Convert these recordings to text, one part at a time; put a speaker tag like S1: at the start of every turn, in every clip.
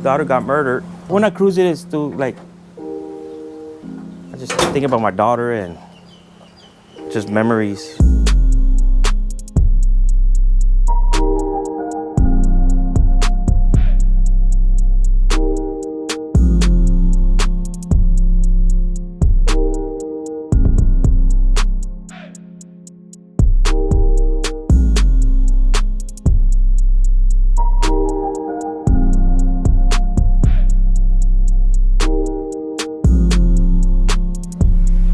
S1: daughter got murdered. When I cruise it, it's still like, I just think about my daughter and just memories.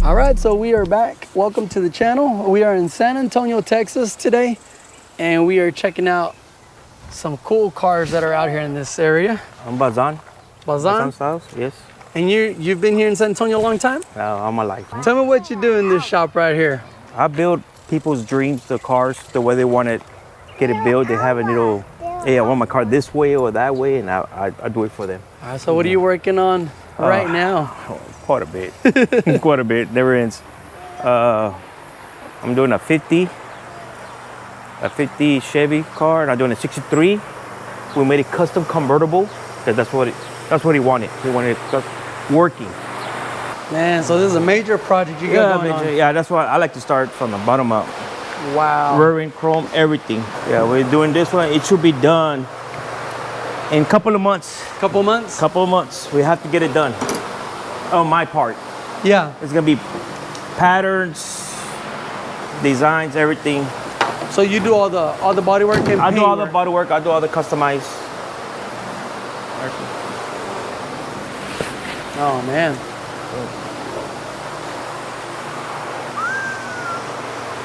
S2: All right, so we are back. Welcome to the channel. We are in San Antonio, Texas today, and we are checking out some cool cars that are out here in this area.
S1: I'm Bazan.
S2: Bazan?
S1: Bazan Styles, yes.
S2: And you've been here in San Antonio a long time?
S1: All my life.
S2: Tell me what you do in this shop right here.
S1: I build people's dreams, the cars, the way they want it, get it built. They have a little, hey, I want my car this way or that way, and I do it for them.
S2: All right, so what are you working on right now?
S1: Quite a bit, quite a bit, never ends. I'm doing a 50 Chevy car, and I'm doing a 63. We made it custom convertible, because that's what he wanted. He wanted it working.
S2: Man, so this is a major project you got going on.
S1: Yeah, that's why I like to start from the bottom up.
S2: Wow.
S1: Rear end, chrome, everything. Yeah, we're doing this one. It should be done in a couple of months.
S2: Couple months?
S1: Couple of months. We have to get it done. On my part.
S2: Yeah.
S1: It's gonna be patterns, designs, everything.
S2: So you do all the body work and
S1: I do all
S2: paint
S1: the body work. I do all the customized.
S2: Oh man.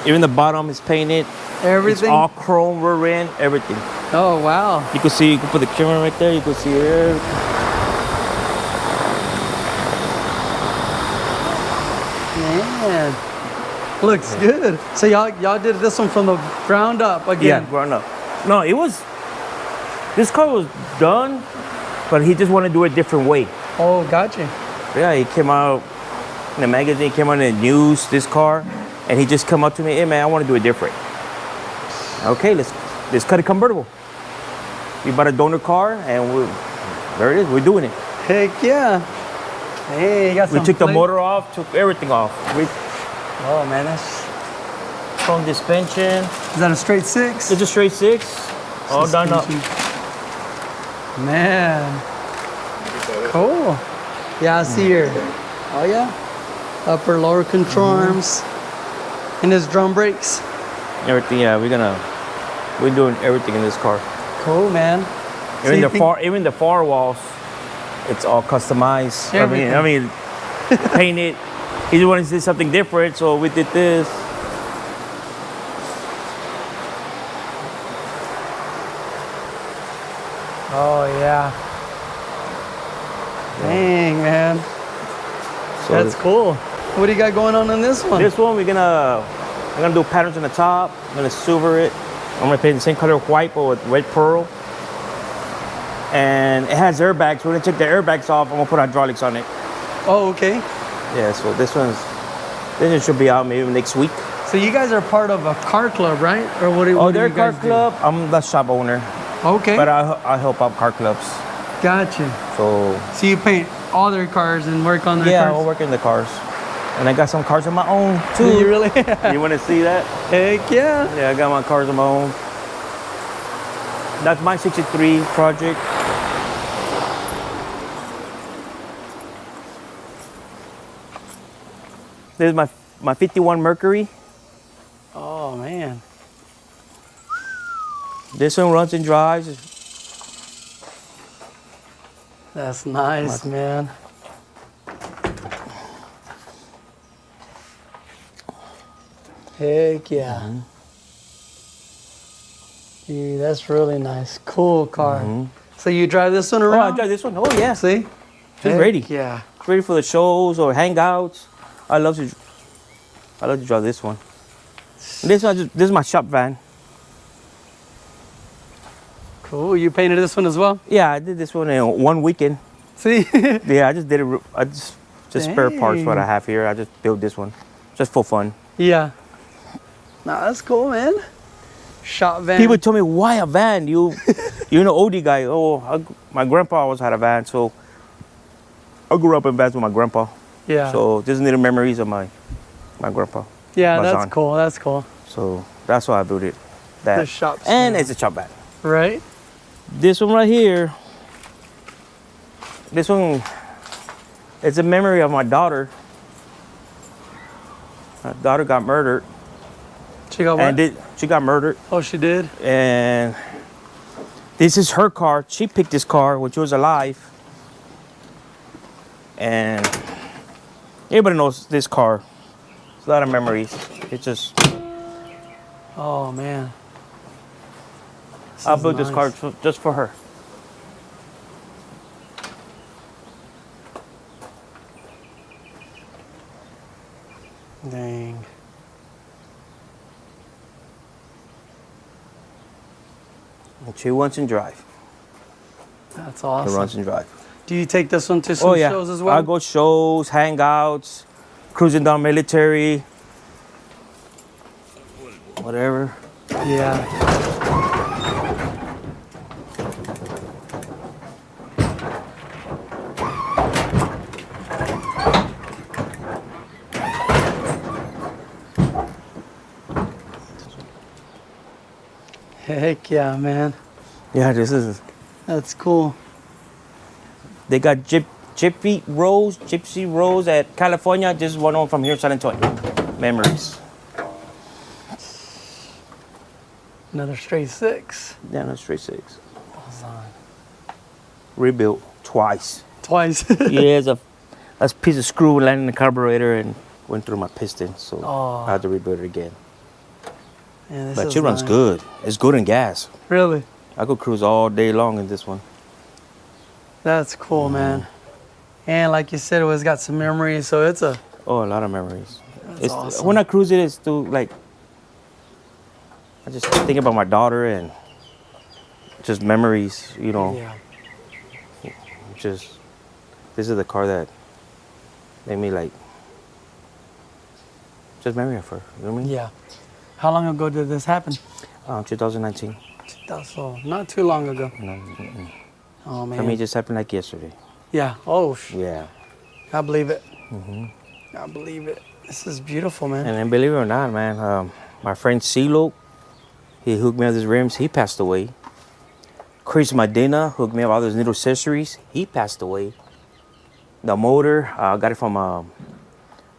S1: Even the bottom is painted.
S2: Everything.
S1: It's all chrome, rear end, everything.
S2: Oh wow.
S1: You can see. You can put the camera right there. You can see everything.
S2: Man, looks good. So y'all did this one from the ground up again?
S1: Yeah, ground up. No, this car was done, but he just wanted to do it a different way.
S2: Oh, gotcha.
S1: Yeah, he came out in the magazine, came out in the news, this car, and he just come up to me, hey man, I want to do it different. Okay, let's cut a convertible. We bought a donor car, and there it is, we're doing it.
S2: Heck yeah. Hey, you got some
S1: We took the motor off, took everything off.
S2: Oh man, that's...
S1: Chrome suspension.
S2: Is that a straight 6?
S1: It's a straight 6, all done up.
S2: Man, cool. Yeah, I see here. Oh yeah, upper lower control arms, and his drum brakes.
S1: Everything, yeah, we're doing everything in this car.
S2: Cool, man.
S1: Even the far walls, it's all customized.
S2: Everything.
S1: I mean, painted. He just wanted to do something different, so we did this.
S2: Oh yeah. Dang, man.
S1: So
S2: that's cool. What do you got going on this one?
S1: This one, I'm gonna do patterns on the top. I'm gonna silver it. I'm gonna paint the same color of white, but with red pearl. And it has airbags. We're gonna take the airbags off. I'm gonna put hydraulics on it.
S2: Oh, okay.
S1: Yeah, so this it should be out maybe next week.
S2: So you guys are part of a car club, right? Or what do you
S1: they're a car
S2: guys
S1: club. I'm the shop owner.
S2: Okay.
S1: But I help out car clubs.
S2: Gotcha.
S1: So
S2: you paint all their cars and work on their cars?
S1: Yeah, I'll work in the cars. And I got some cars of my own too.
S2: Do you really?
S1: You want to see that?
S2: Heck yeah.
S1: Yeah, I got my cars of my own. That's my 63 project. There's my 51 Mercury.
S2: Oh man.
S1: This one runs and drives.
S2: That's nice, man. Heck yeah. Mm-hmm. Dude, that's really nice. Cool car. Mm-hmm. So you drive this one around?
S1: Oh, I drive this one. Oh yeah.
S2: See?
S1: It's ready.
S2: Yeah.
S1: It's ready for the shows or hangouts. I love to drive this one. This is my shop van.
S2: Cool. You painted this one as well?
S1: Yeah, I did this one in one weekend.
S2: See?
S1: Yeah, I just did it. I just spare parts what I have here. I just built this one, just for fun.
S2: Yeah. Nah, that's cool, man. Shop van.
S1: People told me, why a van? You're an oldie guy. My grandpa always had a van, so I grew up in vans with my grandpa.
S2: Yeah.
S1: So these are little memories of my grandpa.
S2: Yeah,
S1: Bazan.
S2: that's cool. That's cool.
S1: So that's why I built it. That.
S2: The shop
S1: And
S2: smell.
S1: it's a shop vac.
S2: Right?
S1: This one right here. This one, it's a memory of my daughter. My daughter got murdered.
S2: She got what?
S1: She got murdered.
S2: Oh, she did?
S1: And this is her car. She picked this car when she was alive. And everybody knows this car. It's a lot of memories. It's just,
S2: Oh, man.
S1: I built this car just for her.
S2: Dang.
S1: And she runs and drive.
S2: That's
S1: She
S2: awesome.
S1: runs and drive.
S2: Do you take this one to some shows as well?
S1: I go shows, hangouts, cruising down Military, whatever.
S2: Yeah. Heck yeah, man.
S1: Yeah, this is.
S2: That's cool.
S1: They got Gypsy Rose at California. This is one on from here in San Antonio. Memories.
S2: Another straight 6.
S1: Yeah, no, straight 6.
S2: Bazan.
S1: Rebuilt twice.
S2: Twice.
S1: Yeah, it's a piece of screw landed in the carburetor and went through my piston, so
S2: Oh.
S1: I had to rebuild it again.
S2: Man, this
S1: But
S2: is
S1: she runs
S2: nice.
S1: good. It's good in gas.
S2: Really?
S1: I could cruise all day long in this one.
S2: That's cool, man. And like you said, it's got some memories, so it's a...
S1: Oh, a lot of memories.
S2: That's awesome.
S1: When I cruise it, it's to like, I just think about my daughter and just memories, you know.
S2: Yeah.
S1: Just, this is the car that made me like, just memory of her, you know what I mean?
S2: Yeah. How long ago did this happen?
S1: 2019.
S2: So not too long ago.
S1: No,
S2: Oh, man.
S1: I mean, it just happened like yesterday.
S2: Yeah. Oh,
S1: Yeah.
S2: I believe it. I believe it. This is beautiful, man.
S1: And then believe it or not, man, my friend CeeLo, he hooked me up these rims. He passed away. Chris Medina hooked me up all those little accessories. He passed away. The motor, I got it from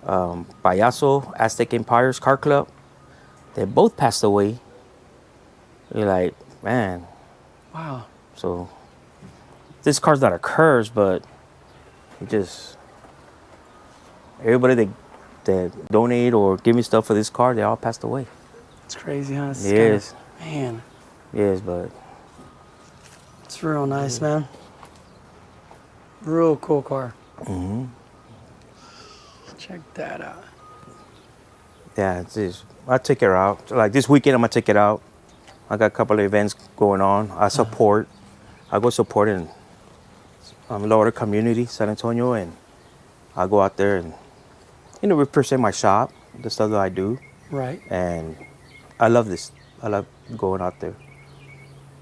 S1: Payaso, Aztec Empire's Car Club. They both passed away. You're like, man.
S2: Wow.
S1: So this car's not a curse, but it just, everybody that donate or give me stuff for this car, they all passed away.
S2: It's crazy, huh? It's
S1: Yes.
S2: Man,
S1: Yes, but
S2: it's real nice, man. Real cool car. Check that out.
S1: yeah, it's just, I take her out. Like this weekend, I'm gonna take it out. I got a couple of events going on. I support. I go support in lower community, San Antonio, and I go out there and, you know, represent my shop, the stuff that I do.
S2: Right.
S1: And I love this. I love going out there.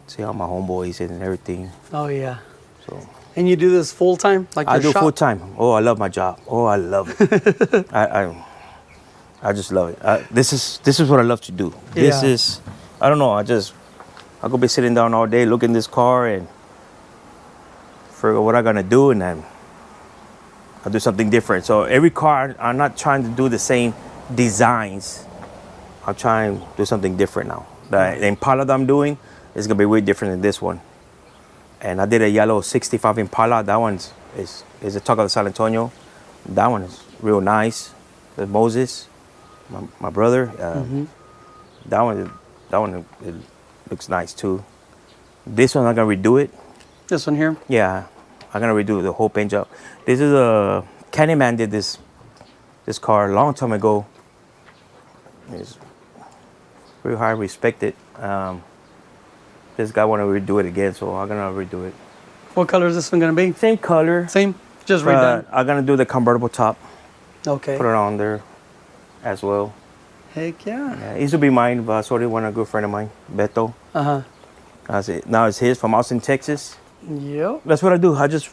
S1: See all my homeboys and everything.
S2: Oh, yeah.
S1: So
S2: And you do this full time? Like
S1: I
S2: your
S1: do
S2: shop?
S1: full time. Oh, I love my job. Oh, I love it. I just love it. This is what I love to do. This
S2: Yeah.
S1: is, I don't know. I could be sitting down all day looking at this car and figure what I'm gonna do, and then I'll do something different. So every car, I'm not trying to do the same designs. I'll try and do something different now. The Impala that I'm doing is gonna be way different than this one. And I did a yellow 65 Impala. That one's is a Talk of San Antonio. That one is real nice. The Moses, my brother. That one it looks nice too. This one I'm gonna redo it.
S2: This one here?
S1: Yeah, I'm gonna redo the whole paint job. This is a Candyman did this car a long time ago. It's very high respected. This guy want to redo it again, so I'm gonna redo it.
S2: What color is this one going to be?
S1: Same color.
S2: Same? Just
S1: But
S2: redone?
S1: I'm gonna do the convertible top.
S2: Okay.
S1: Put it on there as well.
S2: Heck yeah.
S1: Yeah, it used to be mine, but I sold it one a good friend of mine, Beto.
S2: Uh-huh.
S1: That's it. Now it's his from Austin, Texas.
S2: Yep.
S1: That's what I do. I just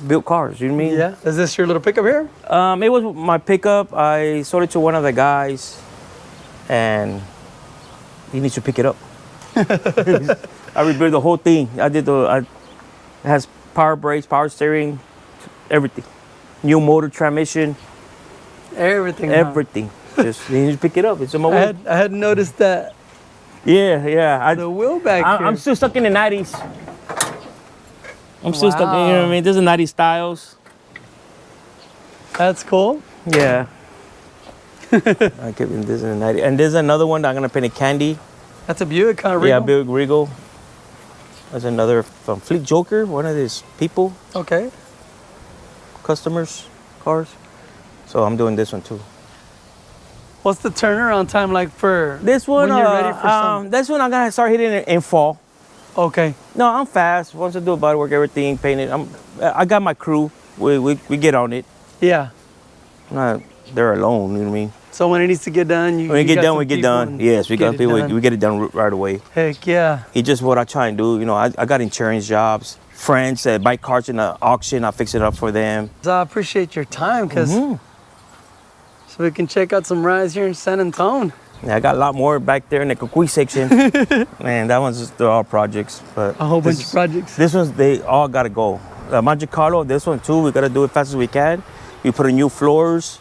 S1: built cars. You know what I mean?
S2: Yeah. Is this your little pickup here?
S1: It was my pickup. I sold it to one of the guys, and he needs to pick it up. I rebuilt the whole thing. It has power brakes, power steering, everything. New motor, transmission,
S2: Everything.
S1: everything. Just he needs to pick it up. It's in my way.
S2: I had noticed that
S1: Yeah.
S2: the wheel back here.
S1: I'm still stuck in the 90s. I'm still stuck in, you know what I mean? This is 90s styles.
S2: That's cool.
S1: Yeah. I keep this in the 90s. And there's another one that I'm gonna paint a candy.
S2: That's a Buick, kind of Regal?
S1: Yeah, Buick Regal. There's another from Fleet Joker, one of these people,
S2: Okay.
S1: customers, cars. So I'm doing this one too.
S2: What's the turnaround time like for
S1: This one,
S2: when you're ready for some?
S1: this one I'm gonna start hitting it in fall.
S2: Okay.
S1: No, I'm fast. Once I do body work, everything, paint it. I got my crew. We get on it.
S2: Yeah.
S1: I'm not there alone, you know what I mean?
S2: So when it needs to get done,
S1: When we
S2: you
S1: get
S2: got
S1: done,
S2: some
S1: we get
S2: people
S1: done.
S2: and
S1: Yes, we
S2: get
S1: got
S2: it
S1: people.
S2: done.
S1: We get it done right away.
S2: Heck yeah.
S1: It's just what I try and do. You know, I got insurance jobs, friends that buy cars in the auction. I fix it up for them.
S2: So I appreciate your time because so we can check out some rides here in San Antonio.
S1: Yeah, I got a lot more back there in the Cocuy section. Man, that one's just they're all projects. But
S2: A whole bunch of projects.
S1: This one's they all gotta go. Monte Carlo, this one too. We gotta do it fast as we can. We put in new floors.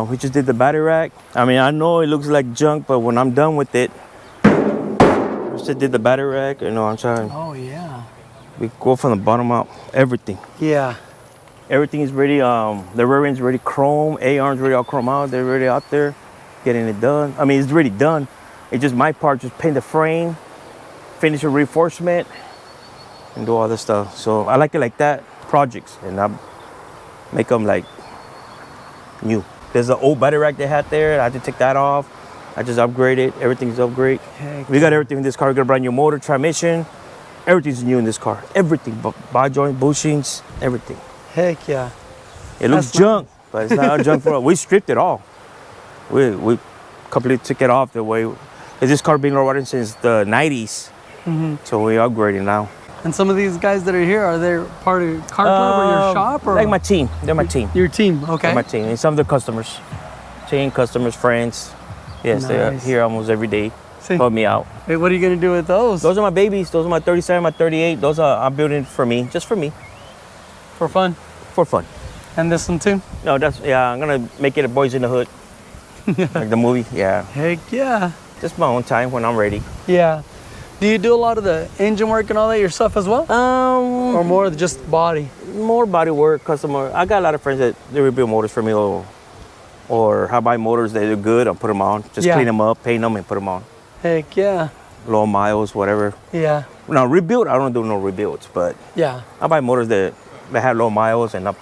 S1: We just did the battery rack. I mean, I know it looks like junk, but when I'm done with it, we just did the battery rack. You know, I'm trying.
S2: Oh yeah.
S1: We go from the bottom up. Everything.
S2: Yeah.
S1: Everything is ready. The rear end's ready chrome. A-arm's ready all chrome out. They're ready out there, getting it done. I mean, it's already done. It's just my part, just paint the frame, finish the reinforcement, and do all this stuff. So I like it like that, projects, and I make them like new. There's the old battery rack they had there. I had to take that off. I just upgraded. Everything's upgrade.
S2: Heck
S1: We got everything in this car. We got a brand new motor, transmission. Everything's new in this car. Everything, bar joint, bushings, everything.
S2: Heck yeah.
S1: It looks
S2: That's
S1: junk, but it's not junk for us. We stripped it all. We completely took it off the way. This car been riding since the 90s, so we upgraded now.
S2: And some of these guys that are here, are they part of car club or your shop or
S1: Like my team. They're my team.
S2: your team? Okay.
S1: They're my team. And some of the customers. Team, customers, friends. Yes, they're
S2: Nice.
S1: here almost every day.
S2: See,
S1: Help me out.
S2: hey, what are you gonna do with those?
S1: Those are my babies. Those are my 37, my 38. Those are I'm building for me, just for me,
S2: For fun.
S1: for fun.
S2: And this one too?
S1: No, I'm gonna make it a Boys in the Hood, like the movie. Yeah,
S2: Heck yeah.
S1: just my own time when I'm ready.
S2: Yeah. Do you do a lot of the engine work and all that yourself as well? Or more of just body?
S1: More body work, customer. I got a lot of friends that they rebuild motors for me, or I buy motors that are good. I put them on, just
S2: Yeah.
S1: clean them up, paint them, and put them on.
S2: Heck yeah.
S1: Low miles, whatever.
S2: Yeah.
S1: Now rebuild, I don't do no rebuilds, but
S2: Yeah.
S1: I buy motors that have low miles and I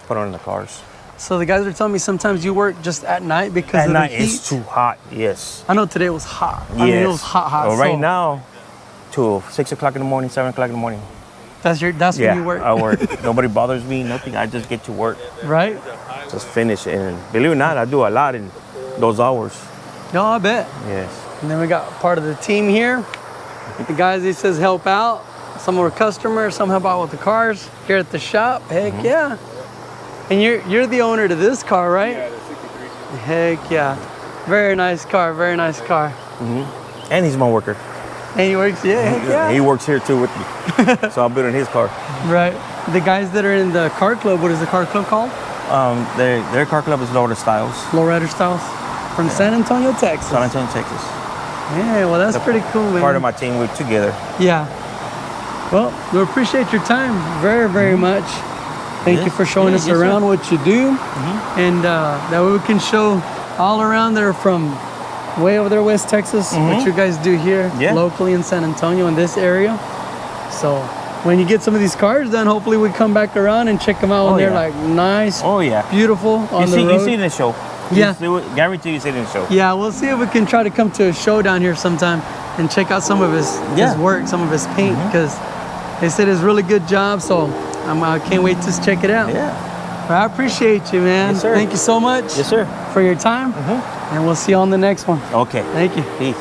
S1: put them in the cars.
S2: So the guys are telling me sometimes you work just at night because
S1: At
S2: of
S1: night
S2: the heat.
S1: it's too hot. Yes.
S2: I know today was hot. I mean, it was hot.
S1: Well, right
S2: so
S1: now, till 6 o'clock in the morning, 7 o'clock in the morning.
S2: That's when you work,
S1: I work. Nobody bothers me, nothing. I just get to work,
S2: right?
S1: just finish. And believe it or not, I do a lot in those hours.
S2: No, I bet.
S1: Yes.
S2: And then we got part of the team here. The guys, he says, help out. Some are customers, some help out with the cars here at the shop. Heck yeah. And you're the owner to this car, right?
S3: Yeah, the 63.
S2: Heck yeah. Very nice car, very nice car.
S1: And he's my worker.
S2: And he works, yeah, heck yeah.
S1: He works here too with me. So I'm building his car.
S2: Right. The guys that are in the car club, what is the car club called?
S1: Their car club is Lowrider Styles,
S2: Lowrider Styles from San Antonio, Texas.
S1: San Antonio, Texas.
S2: Yeah, well, that's pretty cool, man.
S1: Part of my team, we're together.
S2: Yeah. Well, we appreciate your time very, very much. Thank you for showing us around what you do. And that way we can show all around there from way over there, West Texas, what you guys do here locally in San Antonio in this area. So when you get some of these cars done, hopefully we come back around and check them out when they're like nice,
S1: Oh yeah.
S2: beautiful on the road.
S1: You see it in the show.
S2: Yeah.
S1: Guarantee you see it in the show.
S2: Yeah, we'll see if we can try to come to a show down here sometime and check out some of his work, some of his paint, because they said it's a really good job. So I can't wait to check it out.
S1: Yeah.
S2: I appreciate you, man.
S1: Yes, sir.
S2: Thank you so much
S1: Yes, sir.
S2: for your time. And we'll see you on the next one.
S1: Okay.
S2: Thank you.
S1: Peace.